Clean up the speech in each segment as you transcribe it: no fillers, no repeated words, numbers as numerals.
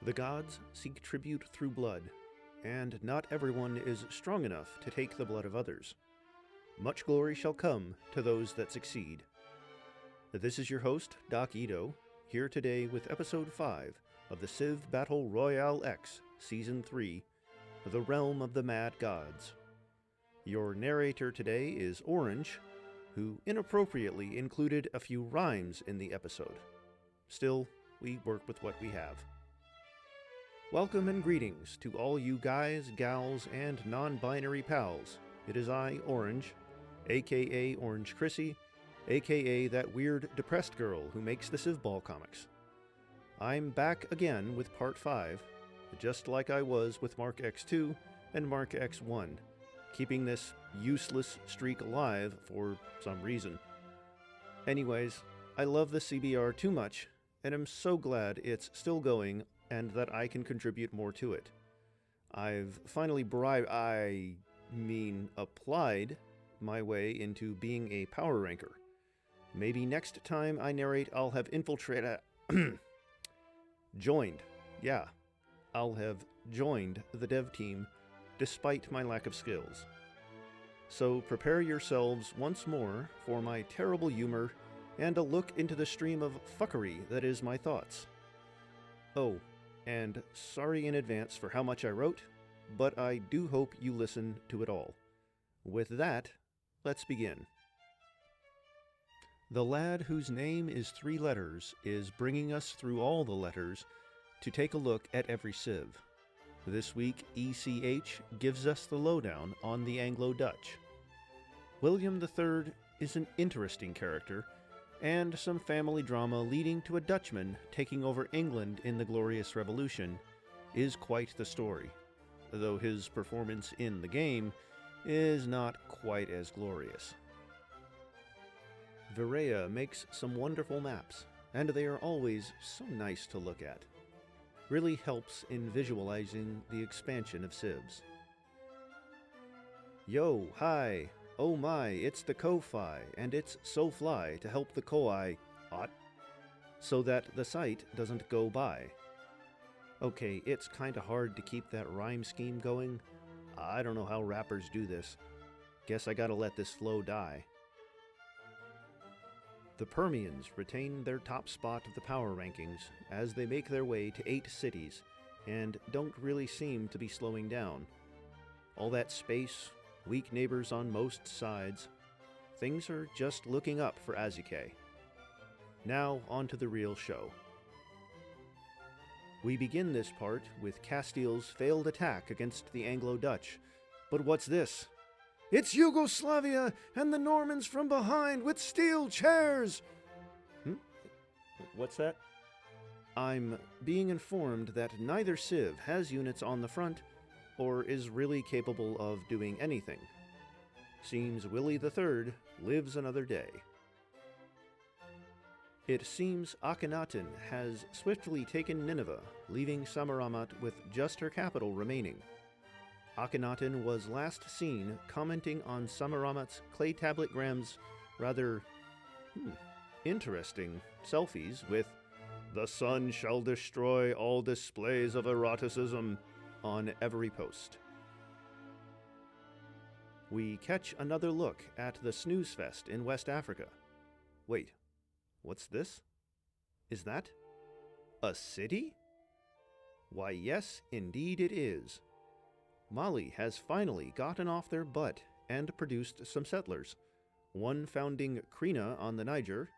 The gods seek tribute through blood, and not everyone is strong enough to take the blood of others. Much glory shall come to those that succeed. This is your host, Doc Ito, here today with Episode 5 of the Civ Battle Royale X, Season 3, The Realm of the Mad Gods. Your narrator today is Orange, who inappropriately included a few rhymes in the episode. Still, we work with what we have. Welcome and greetings to all you guys, gals, and non-binary pals. It is I, Orange, aka Orange Chrissy, aka that weird depressed girl who makes the Civ Ball comics. I'm back again with Part 5, just like I was with Mark X2 and Mark X1, keeping this useless streak alive for some reason. Anyways, I love the CBR too much, and I'm so glad it's still going and that I can contribute more to it. I've finally applied my way into being a power ranker. Maybe next time I narrate I'll have joined. Yeah, I'll have joined the dev team despite my lack of skills. So prepare yourselves once more for my terrible humor and a look into the stream of fuckery that is my thoughts. Oh, and sorry in advance for how much I wrote, but I do hope you listen to it all. With that, let's begin. The lad whose name is 3 letters is bringing us through all the letters to take a look at every civ. This week, ECH gives us the lowdown on the Anglo-Dutch. William III is an interesting character, and some family drama leading to a Dutchman taking over England in the Glorious Revolution is quite the story, though his performance in the game is not quite as glorious. Viraya makes some wonderful maps, and they are always so nice to look at. Really helps in visualizing the expansion of civs. Yo, hi! Oh my, it's the Ko-Fi, and it's so fly to help the Koi so that the site doesn't go by. Okay, it's kinda hard to keep that rhyme scheme going. I don't know how rappers do this. Guess I gotta let this flow die. The Permians retain their top spot of the power rankings as they make their way to 8 cities and don't really seem to be slowing down. All that space, weak neighbors on most sides, things are just looking up for Azuke. Now on to the real show. We begin this part with Castile's failed attack against the Anglo-Dutch. But what's this? It's Yugoslavia and the Normans from behind with steel chairs! What's that? I'm being informed that neither civ has units on the front or is really capable of doing anything. Seems Willie III lives another day. It seems Akhenaten has swiftly taken Nineveh, leaving Samaramat with just her capital remaining. Akhenaten was last seen commenting on Samaramat's clay tablet Graham's rather interesting selfies with "The sun shall destroy all displays of eroticism" on every post. We catch another look at the Snooze Fest in West Africa. Wait, what's this? Is that a city? Why, yes, indeed it is. Mali has finally gotten off their butt and produced some settlers, one founding Krina on the Niger,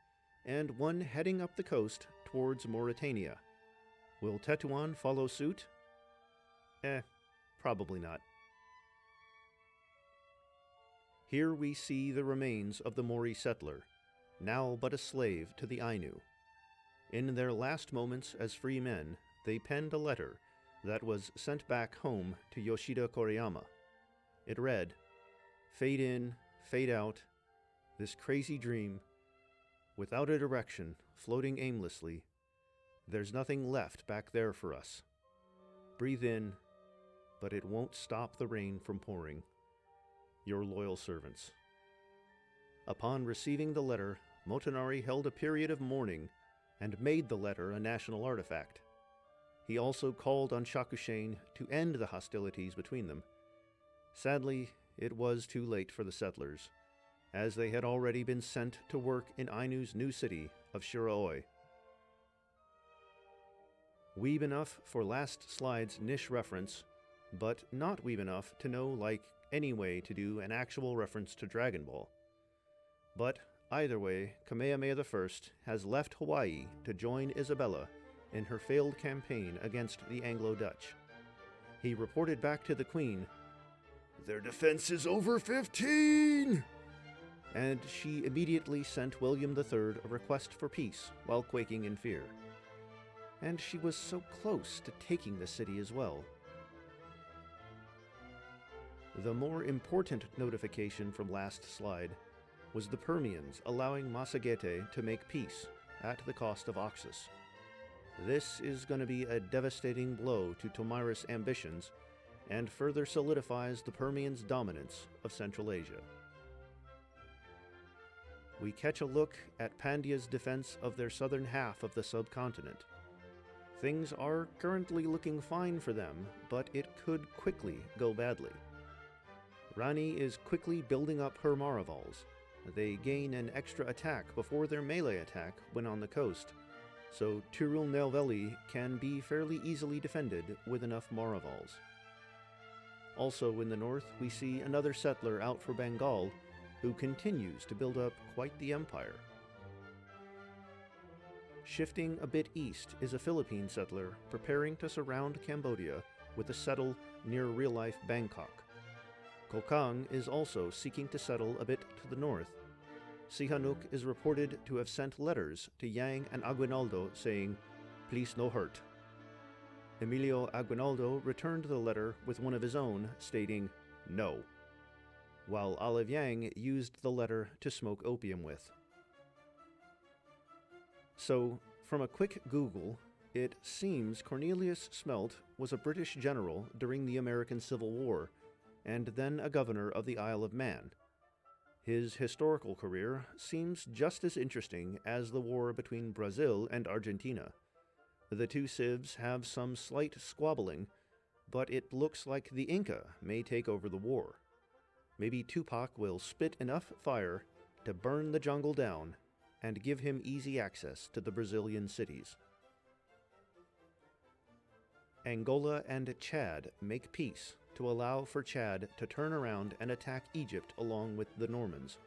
and one heading up the coast towards Mauritania. Will Tetouan follow suit? Probably not. Here we see the remains of the Mori settler, now but a slave to the Ainu. In their last moments as free men, they penned a letter that was sent back home to Yoshida Koriyama. It read, "Fade in, fade out, this crazy dream, without a direction, floating aimlessly. There's nothing left back there for us. Breathe in, but it won't stop the rain from pouring. Your loyal servants." Upon receiving the letter, Motonari held a period of mourning and made the letter a national artifact. He also called on Shakushain to end the hostilities between them. Sadly, it was too late for the settlers, as they had already been sent to work in Ainu's new city of Shiraoi. Weeb enough for last slide's niche reference, but not weeb enough to know any way to do an actual reference to Dragon Ball. But either way, Kamehameha I has left Hawaii to join Isabella in her failed campaign against the Anglo-Dutch. He reported back to the Queen, "Their defense is over 15!" And she immediately sent William III a request for peace while quaking in fear. And she was so close to taking the city as well. The more important notification from last slide was the Permians allowing Massagetei to make peace at the cost of Oxus. This is going to be a devastating blow to Tomira's ambitions and further solidifies the Permians' dominance of Central Asia. We catch a look at Pandya's defense of their southern half of the subcontinent. Things are currently looking fine for them, but it could quickly go badly. Rani is quickly building up her Maravals. They gain an extra attack before their melee attack when on the coast, so Tirunelveli can be fairly easily defended with enough Maravals. Also in the north, we see another settler out for Bengal who continues to build up quite the empire. Shifting a bit east is a Philippine settler preparing to surround Cambodia with a settle near real-life Bangkok. Kokang is also seeking to settle a bit to the north. Sihanouk is reported to have sent letters to Yang and Aguinaldo saying, "Please no hurt." Emilio Aguinaldo returned the letter with one of his own stating, "No," while Olive Yang used the letter to smoke opium with. So, from a quick Google, it seems Cornelius Smelt was a British general during the American Civil War, and then a governor of the Isle of Man. His historical career seems just as interesting as the war between Brazil and Argentina. The two civs have some slight squabbling, but it looks like the Inca may take over the war. Maybe Tupac will spit enough fire to burn the jungle down and give him easy access to the Brazilian cities. Angola and Chad make peace to allow for Chad to turn around and attack Egypt along with the Normans.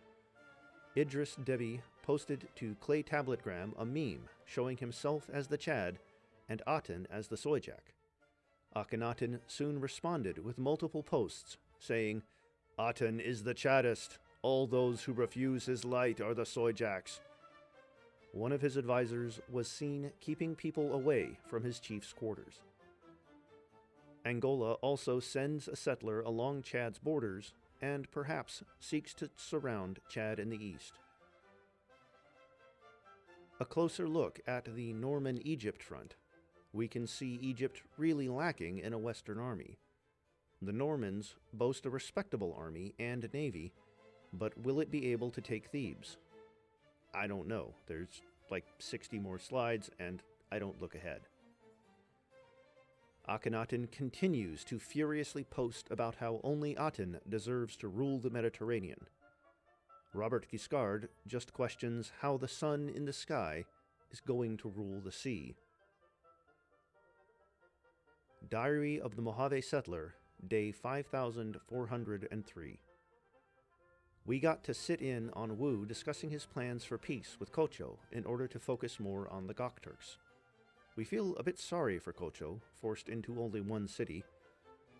Idris Deby posted to Clay Tabletgram a meme showing himself as the Chad and Aten as the Sojak. Akhenaten soon responded with multiple posts saying, "Aten is the Chaddist. All those who refuse his light are the Sojaks." One of his advisors was seen keeping people away from his chief's quarters. Angola also sends a settler along Chad's borders and perhaps seeks to surround Chad in the east. A closer look at the Norman-Egypt front. We can see Egypt really lacking in a Western army. The Normans boast a respectable army and navy, but will it be able to take Thebes? I don't know. There's 60 more slides, and I don't look ahead. Akhenaten continues to furiously post about how only Aten deserves to rule the Mediterranean. Robert Guiscard just questions how the sun in the sky is going to rule the sea. Diary of the Mojave Settler, day 5403. We got to sit in on Wu discussing his plans for peace with Kocho in order to focus more on the Gokturks. We feel a bit sorry for Kocho, forced into only one city.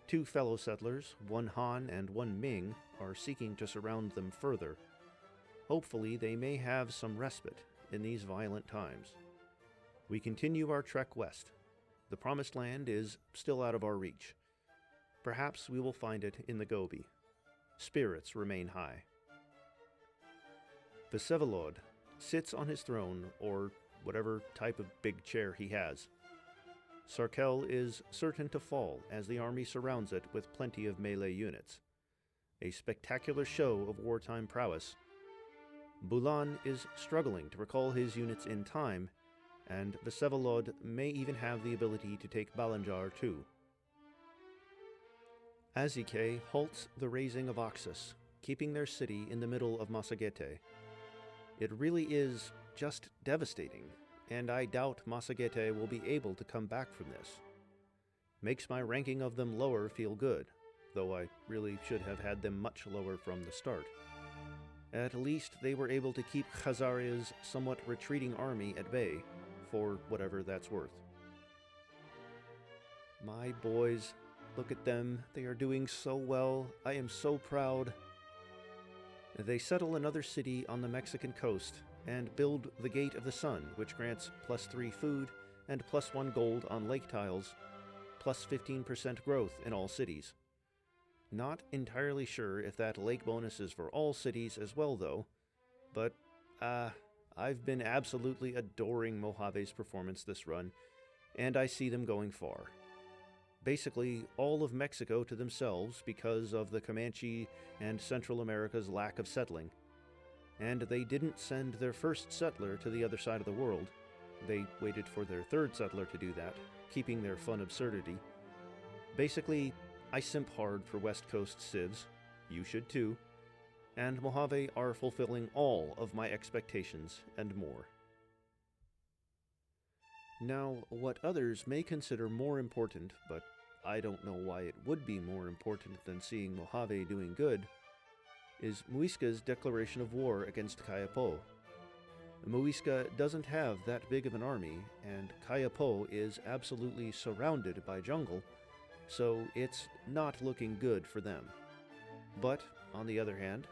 Two fellow settlers, one Han and one Ming, are seeking to surround them further. Hopefully they may have some respite in these violent times. We continue our trek west. The Promised Land is still out of our reach. Perhaps we will find it in the Gobi. Spirits remain high. Vsevolod sits on his throne, or whatever type of big chair he has. Sarkel is certain to fall as the army surrounds it with plenty of melee units. A spectacular show of wartime prowess. Bulan is struggling to recall his units in time, and Vsevolod may even have the ability to take Balanjar too. Azike halts the raising of Oxus, keeping their city in the middle of Massagethe. It really is just devastating, and I doubt Massagethe will be able to come back from this. Makes my ranking of them lower feel good, though I really should have had them much lower from the start. At least they were able to keep Khazaria's somewhat retreating army at bay, for whatever that's worth. My boys, look at them, they are doing so well, I am so proud. They settle another city on the Mexican coast, and build the Gate of the Sun, which grants +3 food and +1 gold on lake tiles, plus 15% growth in all cities. Not entirely sure if that lake bonus is for all cities as well though, but I've been absolutely adoring Mojave's performance this run, and I see them going far. Basically all of Mexico to themselves because of the Comanche and Central America's lack of settling. And they didn't send their first settler to the other side of the world. They waited for their third settler to do that, keeping their fun absurdity. Basically, I simp hard for West Coast civs, you should too, and Mojave are fulfilling all of my expectations and more. Now, what others may consider more important, but I don't know why it would be more important than seeing Mojave doing good, is Muisca's declaration of war against Kayapo. Muisca doesn't have that big of an army, and Kayapo is absolutely surrounded by jungle, so it's not looking good for them. But, on the other hand,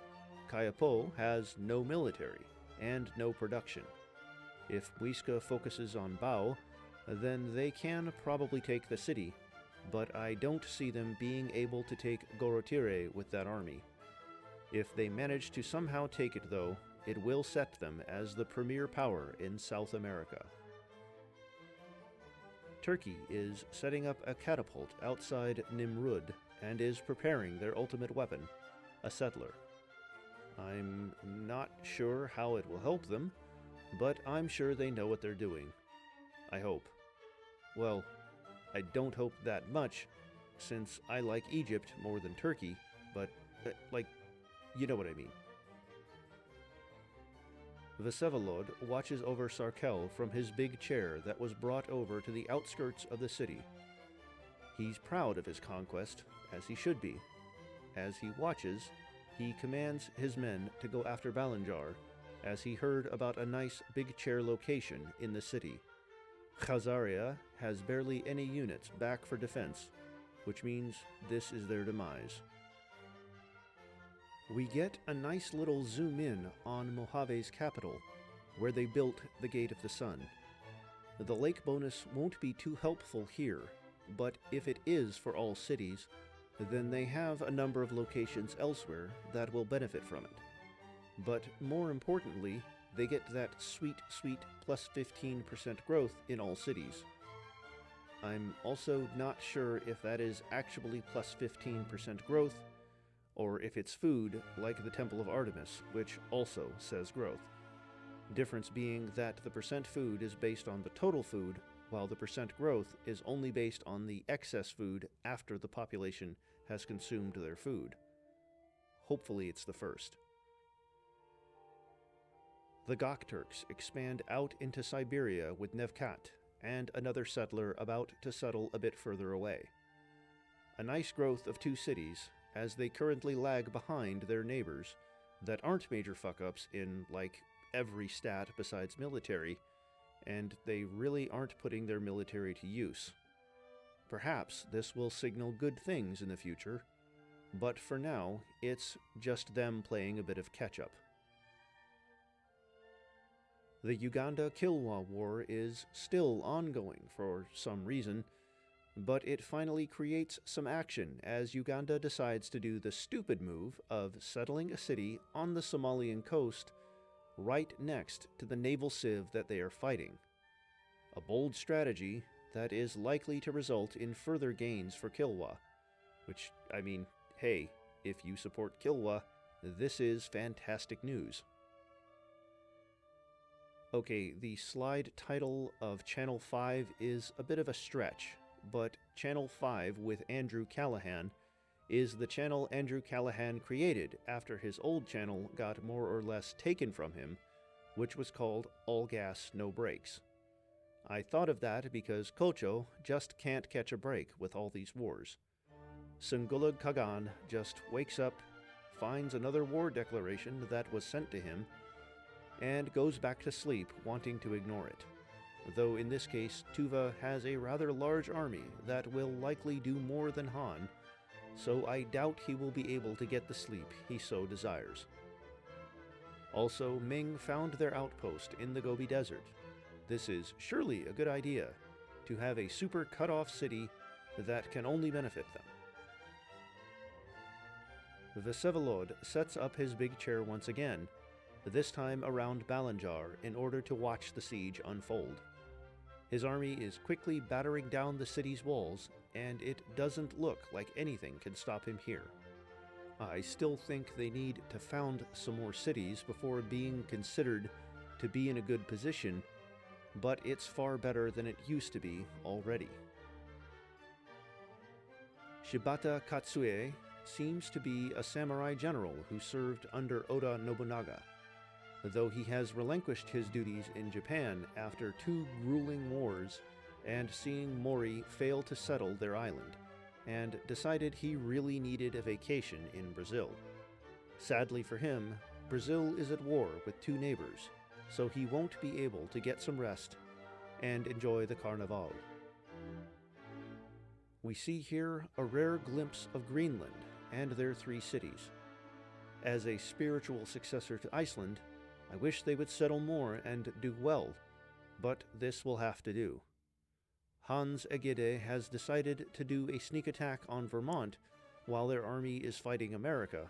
Kayapo has no military, and no production. If Muisca focuses on Bao, then they can probably take the city, but I don't see them being able to take Gorotire with that army. If they manage to somehow take it though, it will set them as the premier power in South America. Turkey is setting up a catapult outside Nimrud and is preparing their ultimate weapon, a settler. I'm not sure how it will help them, but I'm sure they know what they're doing. I hope. Well, I don't hope that much, since I like Egypt more than Turkey, but, you know what I mean. Vsevolod watches over Sarkel from his big chair that was brought over to the outskirts of the city. He's proud of his conquest, as he should be. As he watches, he commands his men to go after Balanjar, as he heard about a nice big chair location in the city. Khazaria has barely any units back for defense, which means this is their demise. We get a nice little zoom in on Mojave's capital, where they built the Gate of the Sun. The lake bonus won't be too helpful here, but if it is for all cities, then they have a number of locations elsewhere that will benefit from it. But more importantly, they get that sweet plus 15% growth in all cities. I'm also not sure if that is actually plus 15% growth, or if it's food like the Temple of Artemis, which also says growth. Difference being that the percent food is based on the total food, while the percent growth is only based on the excess food after the population has consumed their food. Hopefully it's the first. The Gokturks expand out into Siberia with Nevkat, and another settler about to settle a bit further away. A nice growth of 2 cities, as they currently lag behind their neighbors that aren't major fuck-ups in, every stat besides military, and they really aren't putting their military to use. Perhaps this will signal good things in the future, but for now, it's just them playing a bit of catch-up. The Uganda-Kilwa War is still ongoing for some reason, but it finally creates some action as Uganda decides to do the stupid move of settling a city on the Somalian coast right next to the naval civ that they are fighting. A bold strategy that is likely to result in further gains for Kilwa, which, hey, if you support Kilwa, this is fantastic news. Okay, the slide title of Channel 5 is a bit of a stretch, but Channel 5 with Andrew Callahan is the channel Andrew Callahan created after his old channel got more or less taken from him, which was called All Gas No Brakes. I thought of that because Kocho just can't catch a break with all these wars. Sungulug Kagan just wakes up, finds another war declaration that was sent to him, and goes back to sleep wanting to ignore it. Though in this case, Tuva has a rather large army that will likely do more than Han, so I doubt he will be able to get the sleep he so desires. Also, Ming found their outpost in the Gobi Desert. This is surely a good idea, to have a super cut-off city that can only benefit them. Vsevolod sets up his big chair once again, this time around Balanjar in order to watch the siege unfold. His army is quickly battering down the city's walls, and it doesn't look like anything can stop him here. I still think they need to found some more cities before being considered to be in a good position, but it's far better than it used to be already. Shibata Katsue seems to be a samurai general who served under Oda Nobunaga, though he has relinquished his duties in Japan after 2 grueling wars and seeing Mori fail to settle their island, and decided he really needed a vacation in Brazil. Sadly for him, Brazil is at war with 2 neighbors, so he won't be able to get some rest and enjoy the Carnival. We see here a rare glimpse of Greenland and their 3 cities. As a spiritual successor to Iceland, I wish they would settle more and do well, but this will have to do. Hans Egede has decided to do a sneak attack on Vermont while their army is fighting America,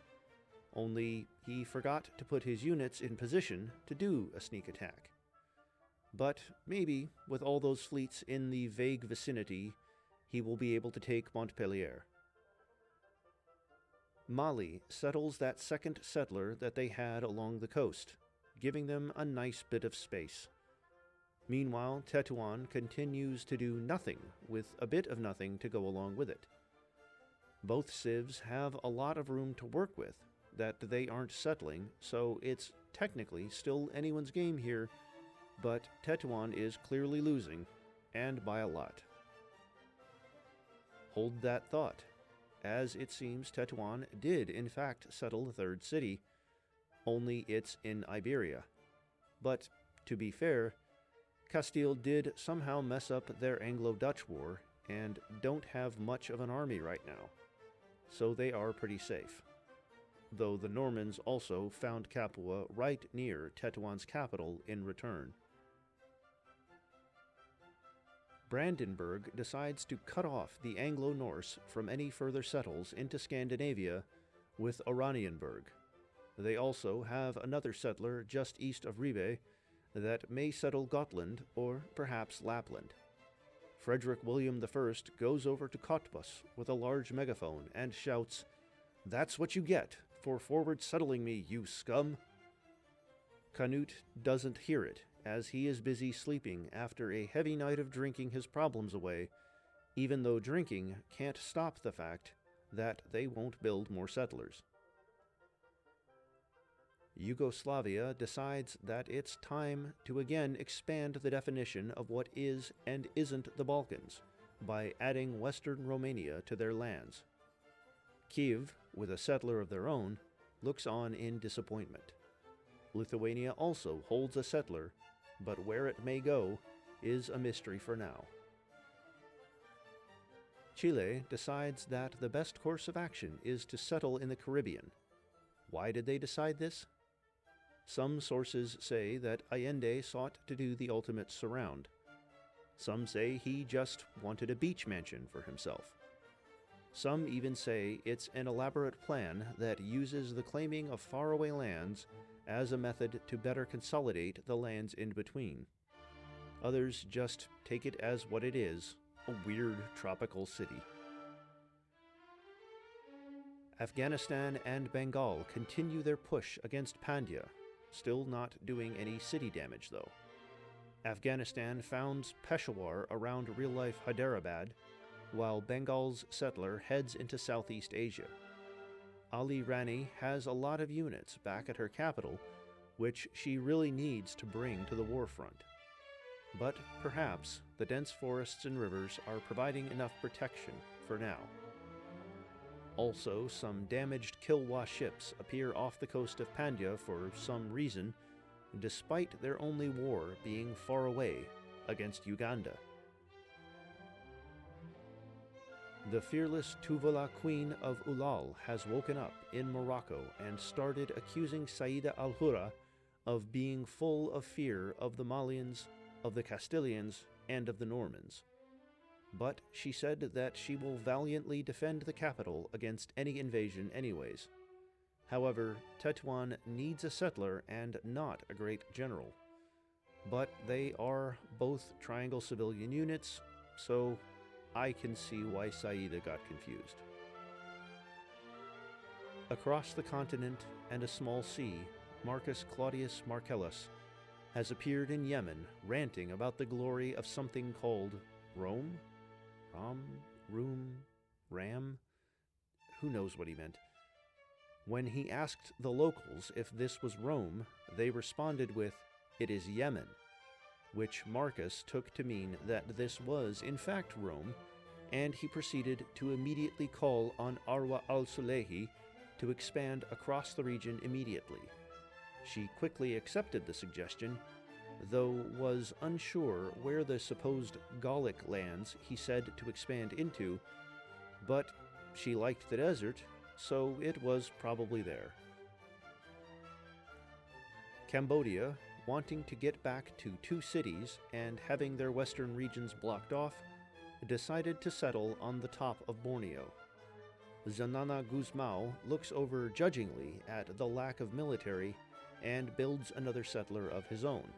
only he forgot to put his units in position to do a sneak attack. But maybe, with all those fleets in the vague vicinity, he will be able to take Montpellier. Mali settles that second settler that they had along the coast, giving them a nice bit of space. Meanwhile, Tetuan continues to do nothing, with a bit of nothing to go along with it. Both civs have a lot of room to work with that they aren't settling, so it's technically still anyone's game here, but Tetuan is clearly losing, and by a lot. Hold that thought, as it seems Tetuan did in fact settle the 3rd city, only it's in Iberia. But, to be fair, Castile did somehow mess up their Anglo-Dutch war and don't have much of an army right now, so they are pretty safe. Though the Normans also found Capua right near Tetuan's capital in return. Brandenburg decides to cut off the Anglo-Norse from any further settles into Scandinavia with Oranienburg. They also have another settler just east of Ribe that may settle Gotland or perhaps Lapland. Frederick William I goes over to Cottbus with a large megaphone and shouts, "That's what you get for forward settling me, you scum!" Canute doesn't hear it, as he is busy sleeping after a heavy night of drinking his problems away, even though drinking can't stop the fact that they won't build more settlers. Yugoslavia decides that it's time to again expand the definition of what is and isn't the Balkans by adding Western Romania to their lands. Kiev, with a settler of their own, looks on in disappointment. Lithuania also holds a settler, but where it may go is a mystery for now. Chile decides that the best course of action is to settle in the Caribbean. Why did they decide this? Some sources say that Allende sought to do the ultimate surround. Some say he just wanted a beach mansion for himself. Some even say it's an elaborate plan that uses the claiming of faraway lands as a method to better consolidate the lands in between. Others just take it as what it is, a weird tropical city. Afghanistan and Bengal continue their push against Pandya, still not doing any city damage though. Afghanistan founds Peshawar around real-life Hyderabad, while Bengal's settler heads into Southeast Asia. Ali Rani has a lot of units back at her capital, which she really needs to bring to the war front. But perhaps the dense forests and rivers are providing enough protection for now. Also, some damaged Kilwa ships appear off the coast of Pandya for some reason, despite their only war being far away against Uganda. The fearless Tuvala Queen of Ulal has woken up in Morocco and started accusing Saida al-Hura of being full of fear of the Malians, of the Castilians, and of the Normans. But she said that she will valiantly defend the capital against any invasion anyways. However, Tetuan needs a settler and not a great general. But they are both triangle civilian units, so I can see why Saida got confused. Across the continent and a small sea, Marcus Claudius Marcellus has appeared in Yemen ranting about the glory of something called Rome? Ram? Who knows what he meant? When he asked the locals if this was Rome, they responded with, "It is Yemen," which Marcus took to mean that this was in fact Rome, and he proceeded to immediately call on Arwa al-Sulehi to expand across the region immediately. She quickly accepted the suggestion, though was unsure where the supposed Gallic lands he said to expand into, but she liked the desert, so it was probably there. Cambodia, wanting to get back to two cities and having their western regions blocked off, decided to settle on the top of Borneo. Zanana Guzmao looks over judgingly at the lack of military and builds another settler of his own.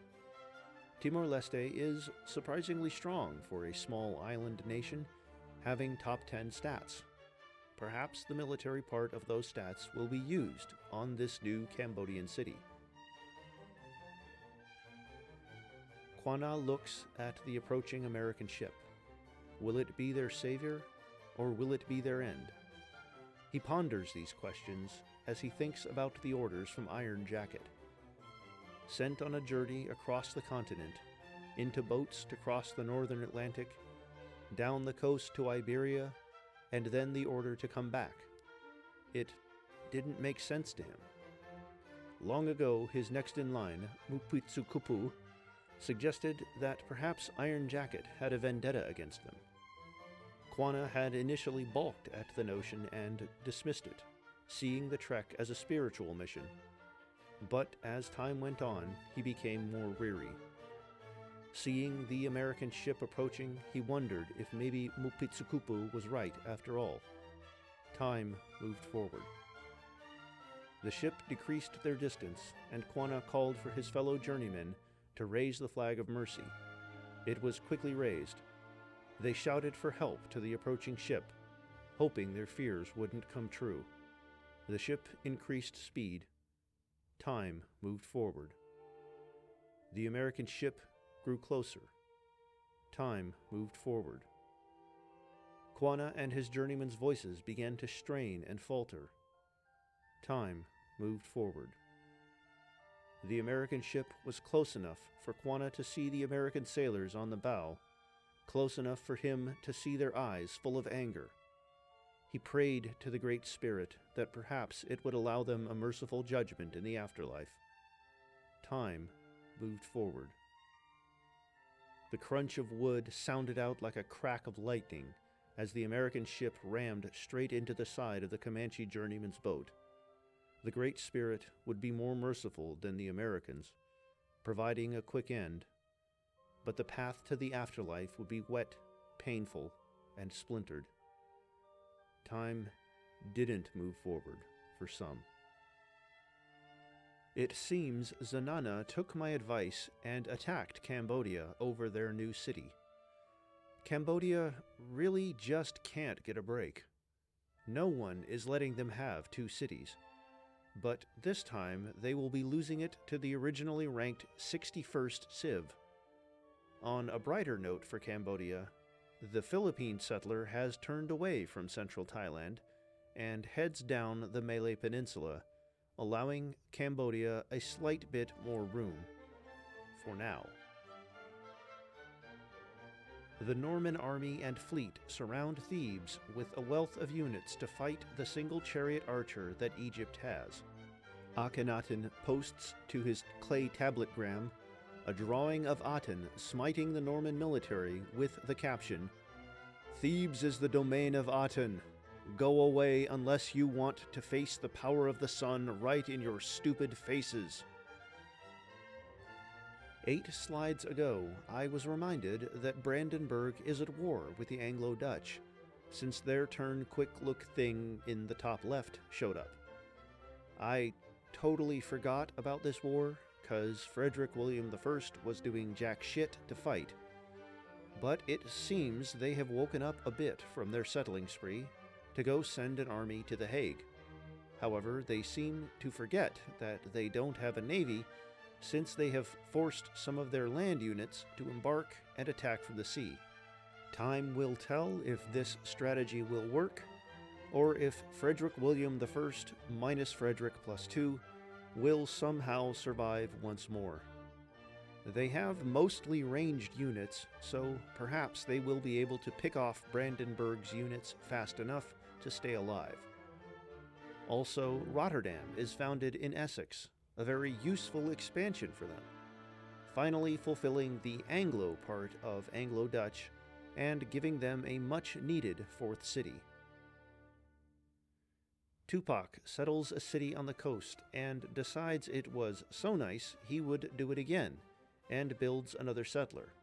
Timor-Leste is surprisingly strong for a small island nation, having top 10 stats. Perhaps the military part of those stats will be used on this new Cambodian city. Quanah looks at the approaching American ship. Will it be their savior, or will it be their end? He ponders these questions as he thinks about the orders from Iron Jacket. Sent on a journey across the continent, into boats to cross the northern Atlantic, down the coast to Iberia, and then the order to come back. It didn't make sense to him. Long ago, his next in line, Mupitsukupu, suggested that perhaps Iron Jacket had a vendetta against them. Quanah had initially balked at the notion and dismissed it, seeing the trek as a spiritual mission. But as time went on, he became more weary. Seeing the American ship approaching, he wondered if maybe Mupitsukupu was right after all. Time moved forward. The ship decreased their distance, and Quanah called for his fellow journeymen to raise the flag of mercy. It was quickly raised. They shouted for help to the approaching ship, hoping their fears wouldn't come true. The ship increased speed. Time moved forward. The American ship grew closer. Time moved forward. Quanah and his journeymen's voices began to strain and falter. Time moved forward. The American ship was close enough for Quanah to see the American sailors on the bow, close enough for him to see their eyes full of anger. He prayed to the Great Spirit that perhaps it would allow them a merciful judgment in the afterlife. Time moved forward. The crunch of wood sounded out like a crack of lightning as the American ship rammed straight into the side of the Comanche journeyman's boat. The Great Spirit would be more merciful than the Americans, providing a quick end, but the path to the afterlife would be wet, painful, and splintered. Time didn't move forward for some. It seems Zanana took my advice and attacked Cambodia over their new city. Cambodia really just can't get a break. No one is letting them have two cities. But this time they will be losing it to the originally ranked 61st Civ. On a brighter note for Cambodia, the Philippine settler has turned away from central Thailand and heads down the Malay Peninsula, allowing Cambodia a slight bit more room. For now. The Norman army and fleet surround Thebes with a wealth of units to fight the single chariot archer that Egypt has. Akhenaten posts to his clay tabletgram a drawing of Aten smiting the Norman military with the caption, "Thebes is the domain of Aten. Go away unless you want to face the power of the sun right in your stupid faces." 8 slides ago, I was reminded that Brandenburg is at war with the Anglo-Dutch, since their turn quick look thing in the top left showed up. I totally forgot about this war, cause Frederick William I was doing jack shit to fight. But it seems they have woken up a bit from their settling spree to go send an army to The Hague. However, they seem to forget that they don't have a navy, since they have forced some of their land units to embark and attack from the sea. Time will tell if this strategy will work, or if Frederick William I minus Frederick plus 2 will somehow survive once more. They have mostly ranged units, so perhaps they will be able to pick off Brandenburg's units fast enough to stay alive. Also, Rotterdam is founded in Essex, a very useful expansion for them, finally fulfilling the Anglo part of Anglo-Dutch and giving them a much-needed 4th city. Tupac settles a city on the coast and decides it was so nice he would do it again, and builds another settler.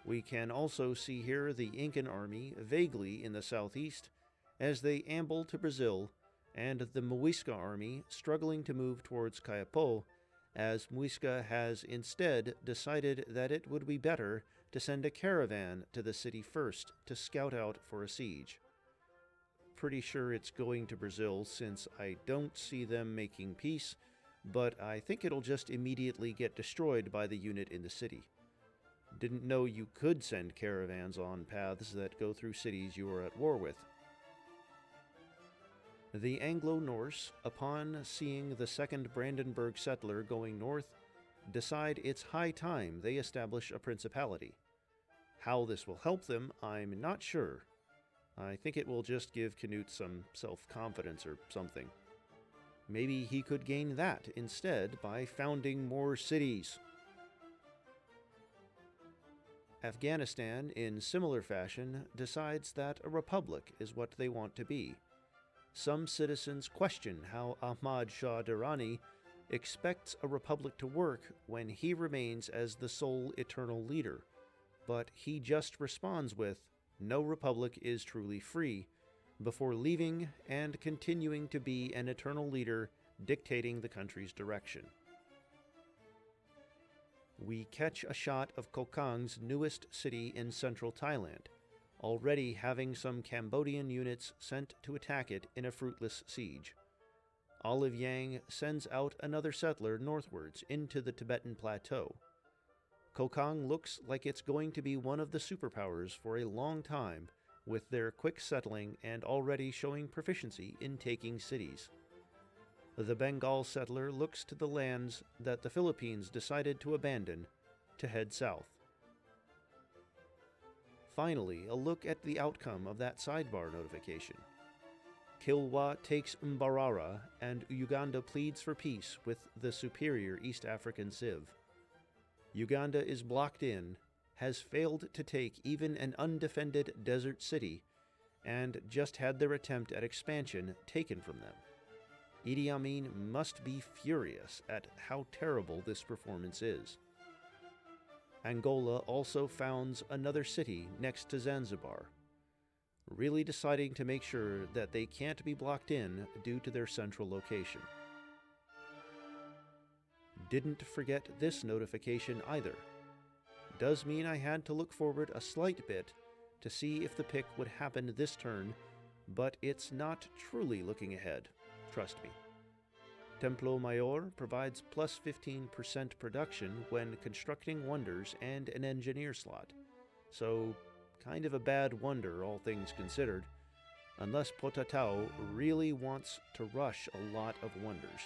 We can also see here the Incan army vaguely in the southeast as they amble to Brazil, and the Muisca army struggling to move towards Copiapó, as Muisca has instead decided that it would be better to send a caravan to the city first to scout out for a siege. Pretty sure it's going to Brazil since I don't see them making peace, but I think it'll just immediately get destroyed by the unit in the city. Didn't know you could send caravans on paths that go through cities you are at war with. The Anglo-Norse, upon seeing the second Brandenburg settler going north, decide it's high time they establish a principality. How this will help them, I'm not sure. I think it will just give Canute some self-confidence or something. Maybe he could gain that instead by founding more cities. Afghanistan, in similar fashion, decides that a republic is what they want to be. Some citizens question how Ahmad Shah Durrani expects a republic to work when he remains as the sole eternal leader, but he just responds with, "No republic is truly free," before leaving and continuing to be an eternal leader dictating the country's direction. We catch a shot of Koh Kang's newest city in central Thailand, already having some Cambodian units sent to attack it in a fruitless siege. Olive Yang sends out another settler northwards into the Tibetan plateau. Koh Kang looks like it's going to be one of the superpowers for a long time, with their quick settling and already showing proficiency in taking cities. The Bengal settler looks to the lands that the Philippines decided to abandon to head south. Finally, a look at the outcome of that sidebar notification. Kilwa takes Mbarara, and Uganda pleads for peace with the superior East African Civ. Uganda is blocked in, has failed to take even an undefended desert city, and just had their attempt at expansion taken from them. Idi Amin must be furious at how terrible this performance is. Angola also founds another city next to Zanzibar, really deciding to make sure that they can't be blocked in due to their central location. Didn't forget this notification either. Does mean I had to look forward a slight bit to see if the pick would happen this turn, but it's not truly looking ahead, trust me. Templo Mayor provides plus 15% production when constructing wonders and an engineer slot. So, kind of a bad wonder, all things considered, unless Potatau really wants to rush a lot of wonders.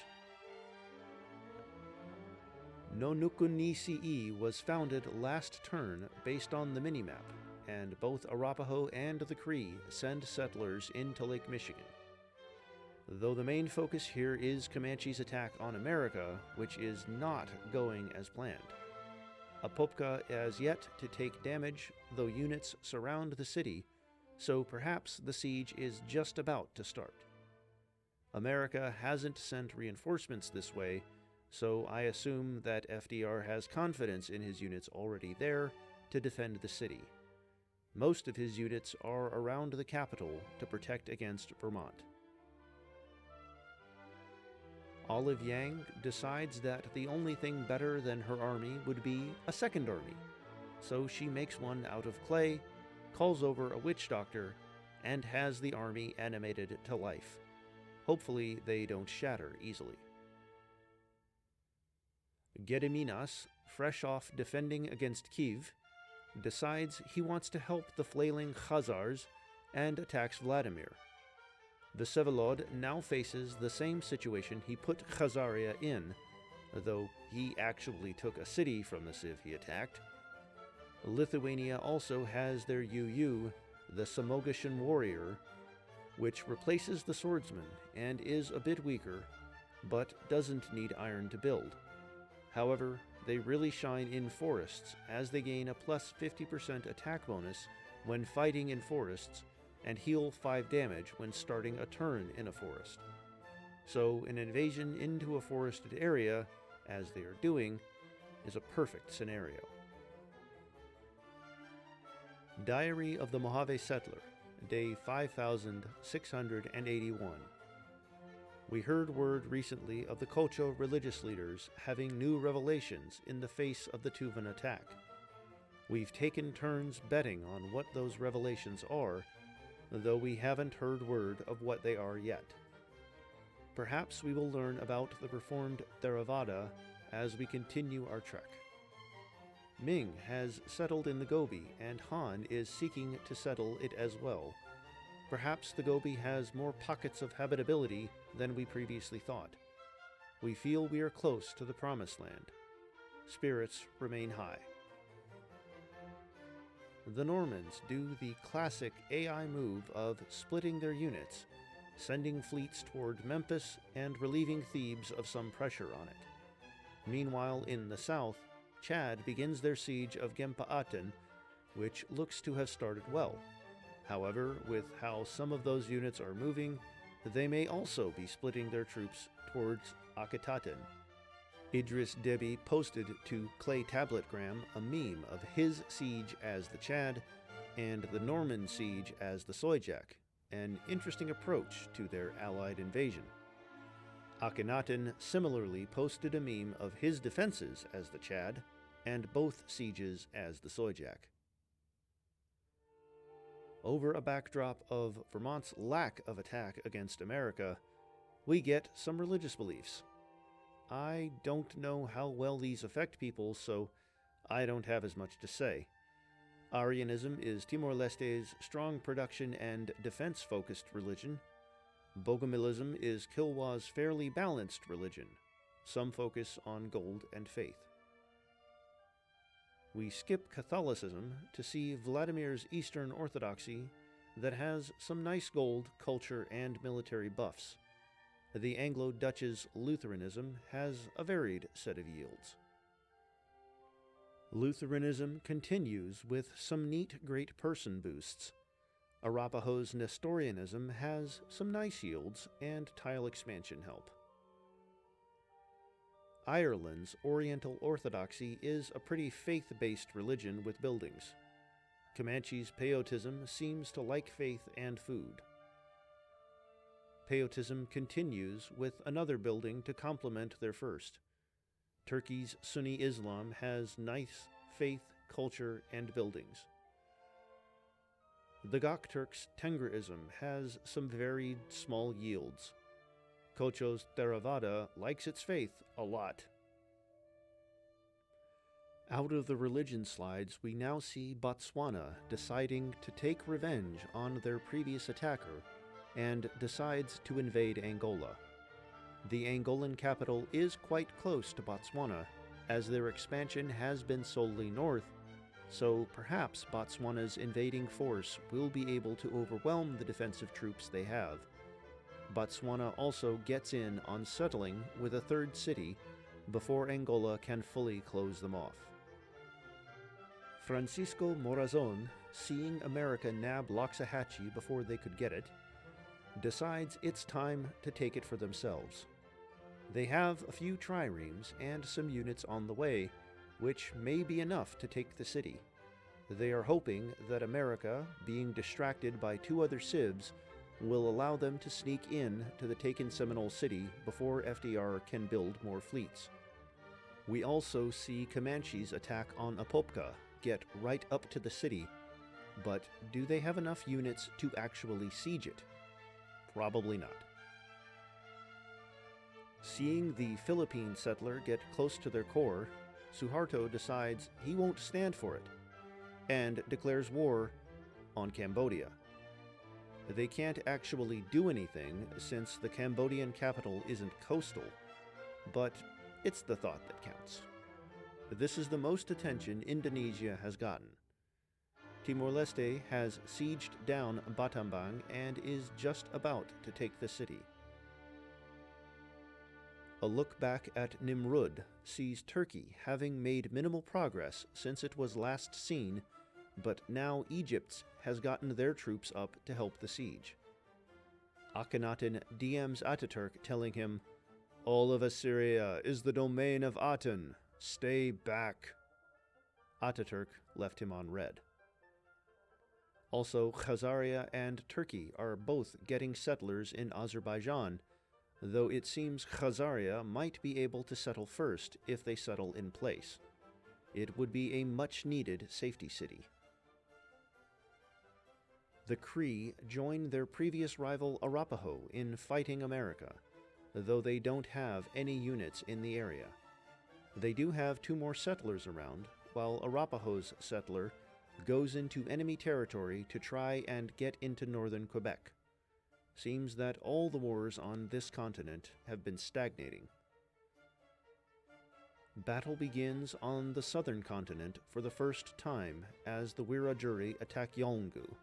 Nonukunisi was founded last turn based on the minimap, and both Arapaho and the Cree send settlers into Lake Michigan. Though the main focus here is Comanche's attack on America, which is not going as planned. Apopka has yet to take damage, though units surround the city, so perhaps the siege is just about to start. America hasn't sent reinforcements this way, so I assume that FDR has confidence in his units already there to defend the city. Most of his units are around the capital to protect against Vermont. Olive Yang decides that the only thing better than her army would be a second army, so she makes one out of clay, calls over a witch doctor, and has the army animated to life. Hopefully they don't shatter easily. Gediminas, fresh off defending against Kiev, decides he wants to help the flailing Khazars and attacks Vladimir. The Vsevolod now faces the same situation he put Khazaria in, though he actually took a city from the civ he attacked. Lithuania also has their UU, the Samogashan warrior, which replaces the swordsman and is a bit weaker, but doesn't need iron to build. However, they really shine in forests as they gain a plus 50% attack bonus when fighting in forests and heal 5 damage when starting a turn in a forest. So an invasion into a forested area, as they are doing, is a perfect scenario. Diary of the Mojave Settler, day 5681. We heard word recently of the Kocho religious leaders having new revelations in the face of the Tuvan attack. We've taken turns betting on what those revelations are, though we haven't heard word of what they are yet. Perhaps we will learn about the reformed Theravada as we continue our trek. Ming has settled in the Gobi, and Han is seeking to settle it as well. Perhaps the Gobi has more pockets of habitability than we previously thought. We feel we are close to the Promised Land. Spirits remain high. The Normans do the classic AI move of splitting their units, sending fleets toward Memphis and relieving Thebes of some pressure on it. Meanwhile, in the south, Chad begins their siege of Gempaaten, which looks to have started well. However, with how some of those units are moving, they may also be splitting their troops towards Akitaten. Idris Deby posted to Clay Tabletgram a meme of his siege as the Chad and the Norman siege as the Soyjak, an interesting approach to their allied invasion. Akhenaten similarly posted a meme of his defenses as the Chad and both sieges as the Soyjak. Over a backdrop of Vermont's lack of attack against America, we get some religious beliefs. I don't know how well these affect people, so I don't have as much to say. Aryanism is Timor-Leste's strong production and defense-focused religion. Bogomilism is Kilwa's fairly balanced religion, some focus on gold and faith. We skip Catholicism to see Vladimir's Eastern Orthodoxy that has some nice gold, culture, and military buffs. The Anglo-Dutch's Lutheranism has a varied set of yields. Lutheranism continues with some neat great person boosts. Arapaho's Nestorianism has some nice yields and tile expansion help. Ireland's Oriental Orthodoxy is a pretty faith-based religion with buildings. Comanche's Peyotism seems to like faith and food. Peyotism continues with another building to complement their first. Turkey's Sunni Islam has nice faith, culture, and buildings. The Gokturk's Tengerism has some varied small yields. Cocho's Theravada likes its faith a lot. Out of the religion slides, we now see Botswana deciding to take revenge on their previous attacker and decides to invade Angola. The Angolan capital is quite close to Botswana, as their expansion has been solely north, so perhaps Botswana's invading force will be able to overwhelm the defensive troops they have. Botswana also gets in on settling with a third city before Angola can fully close them off. Francisco Morazon, seeing America nab Loxahatchee before they could get it, decides it's time to take it for themselves. They have a few triremes and some units on the way, which may be enough to take the city. They are hoping that America, being distracted by 2 other civs, will allow them to sneak in to the taken Seminole City before FDR can build more fleets. We also see Comanches attack on Apopka, get right up to the city, but do they have enough units to actually siege it? Probably not. Seeing the Philippine settler get close to their core, Suharto decides he won't stand for it, and declares war on Cambodia. They can't actually do anything since the Cambodian capital isn't coastal, but it's the thought that counts. This is the most attention Indonesia has gotten. Timor-Leste has sieged down Battambang and is just about to take the city. A look back at Nimrud sees Turkey having made minimal progress since it was last seen, but now Egypt has gotten their troops up to help the siege. Akhenaten DMs Ataturk telling him, "All of Assyria is the domain of Aten. Stay back." Ataturk left him on red. Also, Khazaria and Turkey are both getting settlers in Azerbaijan, though it seems Khazaria might be able to settle first if they settle in place. It would be a much-needed safety city. The Cree join their previous rival Arapaho in fighting America, though they don't have any units in the area. They do have 2 more settlers around, while Arapaho's settler goes into enemy territory to try and get into northern Quebec. Seems that all the wars on this continent have been stagnating. Battle begins on the southern continent for the first time as the Wiradjuri attack Yolngu.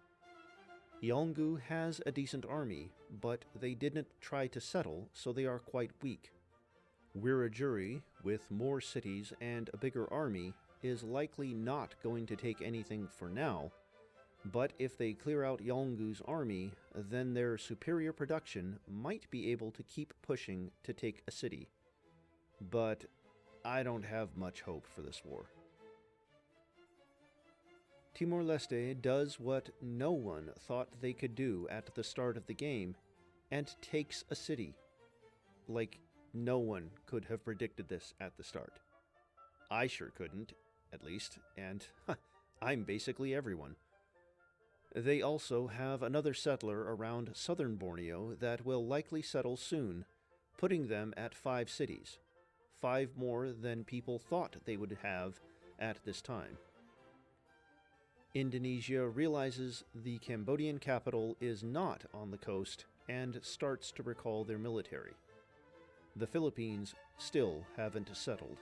Yolngu has a decent army, but they didn't try to settle, so they are quite weak. Wiradjuri, with more cities and a bigger army, is likely not going to take anything for now, but if they clear out Yolngu's army, then their superior production might be able to keep pushing to take a city. But I don't have much hope for this war. Timor-Leste does what no one thought they could do at the start of the game, and takes a city. Like, no one could have predicted this at the start. I sure couldn't, at least, and I'm basically everyone. They also have another settler around southern Borneo that will likely settle soon, putting them at 5 cities, 5 more than people thought they would have at this time. Indonesia realizes the Cambodian capital is not on the coast and starts to recall their military. The Philippines still haven't settled.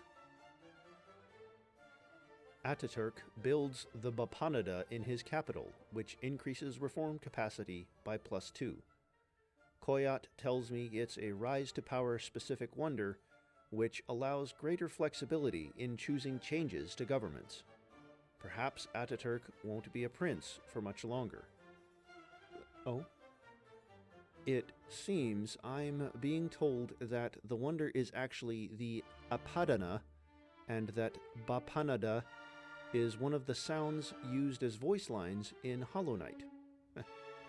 Ataturk builds the Bapanada in his capital, which increases reform capacity by +2. Koyat tells me it's a rise-to-power specific wonder, which allows greater flexibility in choosing changes to governments. Perhaps Ataturk won't be a prince for much longer. Oh? It seems I'm being told that the wonder is actually the Apadana, and that Bapanada is one of the sounds used as voice lines in Hollow Knight.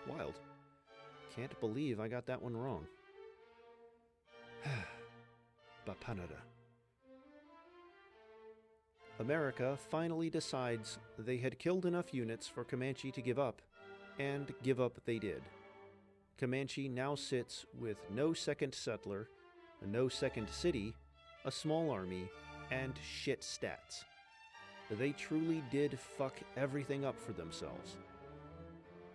Wild. Can't believe I got that one wrong. Bapanada. America finally decides they had killed enough units for Comanche to give up, and give up they did. Comanche now sits with no second settler, no second city, a small army, and shit stats. They truly did fuck everything up for themselves.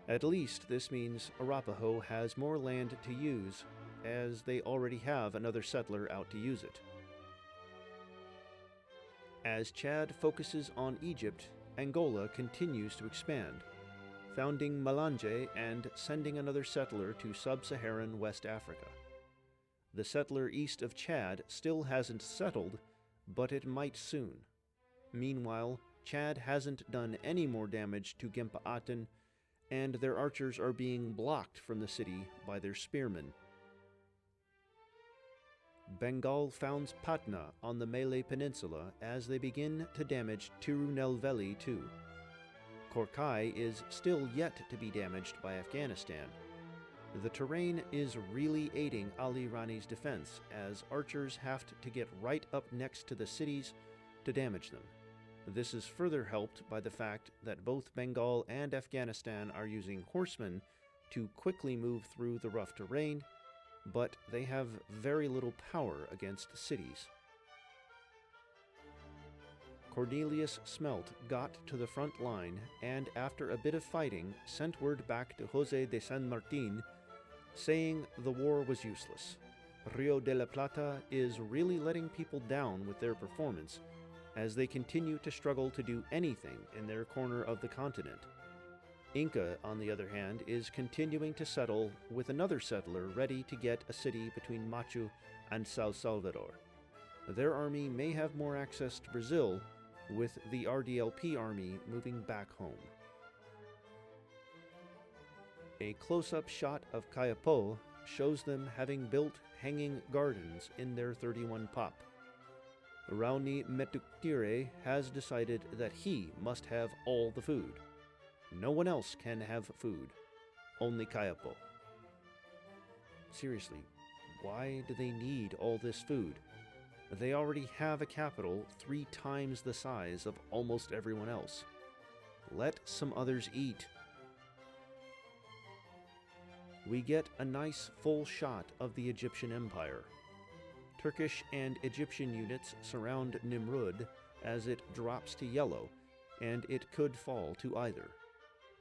At least this means Arapaho has more land to use, as they already have another settler out to use it. As Chad focuses on Egypt, Angola continues to expand, founding Malanje and sending another settler to sub-Saharan West Africa. The settler east of Chad still hasn't settled, but it might soon. Meanwhile, Chad hasn't done any more damage to Gempaaten, and their archers are being blocked from the city by their spearmen. Bengal founds Patna on the Malay Peninsula as they begin to damage Tirunelveli too. Korkai is still yet to be damaged by Afghanistan. The terrain is really aiding Ali Rani's defense, as archers have to get right up next to the cities to damage them. This is further helped by the fact that both Bengal and Afghanistan are using horsemen to quickly move through the rough terrain, but they have very little power against cities. Cornelius Smelt got to the front line and, after a bit of fighting, sent word back to José de San Martín saying the war was useless. Rio de la Plata is really letting people down with their performance, as they continue to struggle to do anything in their corner of the continent. Inca, on the other hand, is continuing to settle with another settler ready to get a city between Machu and São Salvador. Their army may have more access to Brazil, with the RDLP army moving back home. A close-up shot of Kayapo shows them having built hanging gardens in their 31 pop. Raoni Metuktire has decided that he must have all the food. No one else can have food, only Kayapo. Seriously, why do they need all this food? They already have a capital 3 times the size of almost everyone else. Let some others eat. We get a nice full shot of the Egyptian Empire. Turkish and Egyptian units surround Nimrud as it drops to yellow, and it could fall to either.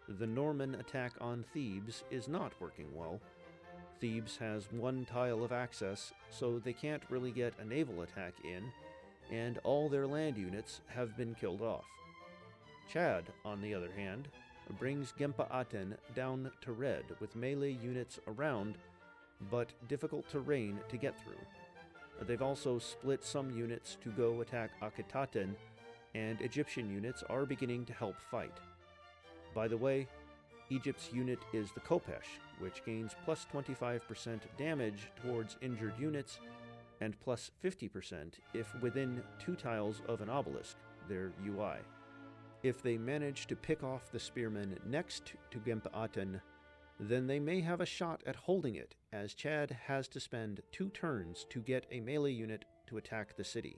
The Norman attack on Thebes is not working well. Thebes has 1 tile of access, so they can't really get a naval attack in, and all their land units have been killed off. Chad, on the other hand, brings Gempaaten down to red with melee units around, but difficult terrain to get through. They've also split some units to go attack Akhetaten, and Egyptian units are beginning to help fight. By the way, Egypt's unit is the Kopesh, which gains plus 25% damage towards injured units, and plus 50% if within 2 tiles of an obelisk, their UI. If they manage to pick off the spearmen next to Gempaaten, then they may have a shot at holding it, as Chad has to spend 2 turns to get a melee unit to attack the city.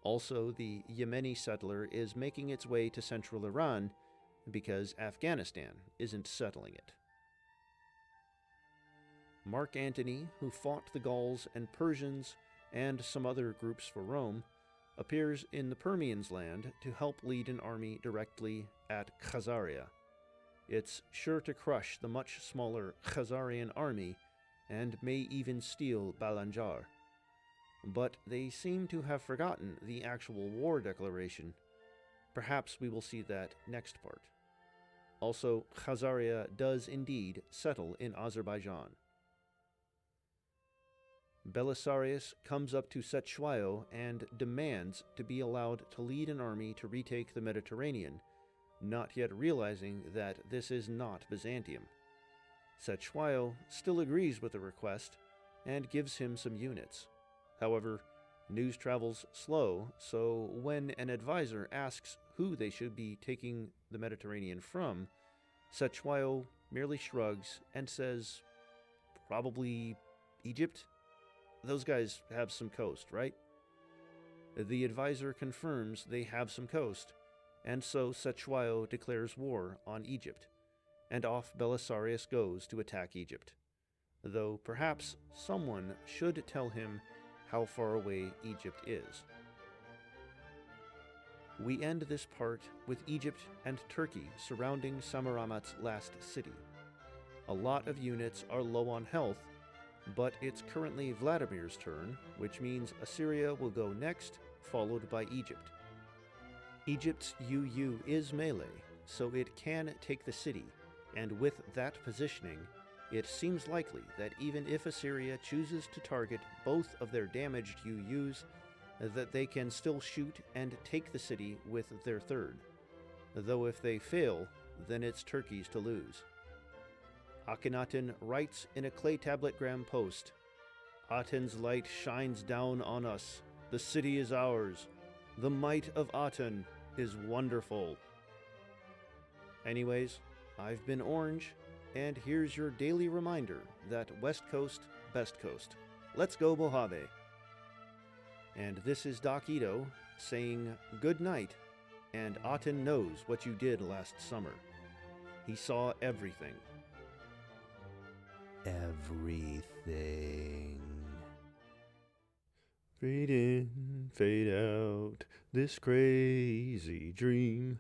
Also, the Yemeni settler is making its way to central Iran because Afghanistan isn't settling it. Mark Antony, who fought the Gauls and Persians and some other groups for Rome, appears in the Permian's land to help lead an army directly at Khazaria. It's sure to crush the much smaller Khazarian army and may even steal Balanjar. But they seem to have forgotten the actual war declaration. Perhaps we will see that next part. Also, Khazaria does indeed settle in Azerbaijan. Belisarius comes up to Setshwayo and demands to be allowed to lead an army to retake the Mediterranean, not yet realizing that this is not Byzantium. Setshwayo still agrees with the request and gives him some units. However, news travels slow, so when an advisor asks who they should be taking the Mediterranean from, Setshwayo merely shrugs and says, probably Egypt? Those guys have some coast, right? The advisor confirms they have some coast, and so Setshwayo declares war on Egypt, and off Belisarius goes to attack Egypt, though perhaps someone should tell him how far away Egypt is. We end this part with Egypt and Turkey surrounding Samaramat's last city. A lot of units are low on health, but it's currently Vladimir's turn, which means Assyria will go next, followed by Egypt. Egypt's UU is melee, so it can take the city, and with that positioning, it seems likely that even if Assyria chooses to target both of their damaged UUs, that they can still shoot and take the city with their third, though if they fail, then it's Turkey's to lose. Akhenaten writes in a clay tabletgram post, "Aten's light shines down on us. The city is ours. The might of Aten is wonderful." Anyways, I've been Orange, and here's your daily reminder that West Coast, best coast. Let's go Mojave. And this is Doc Ito saying good night, and Aten knows what you did last summer. He saw everything. Everything. Fade in, fade out, this crazy dream.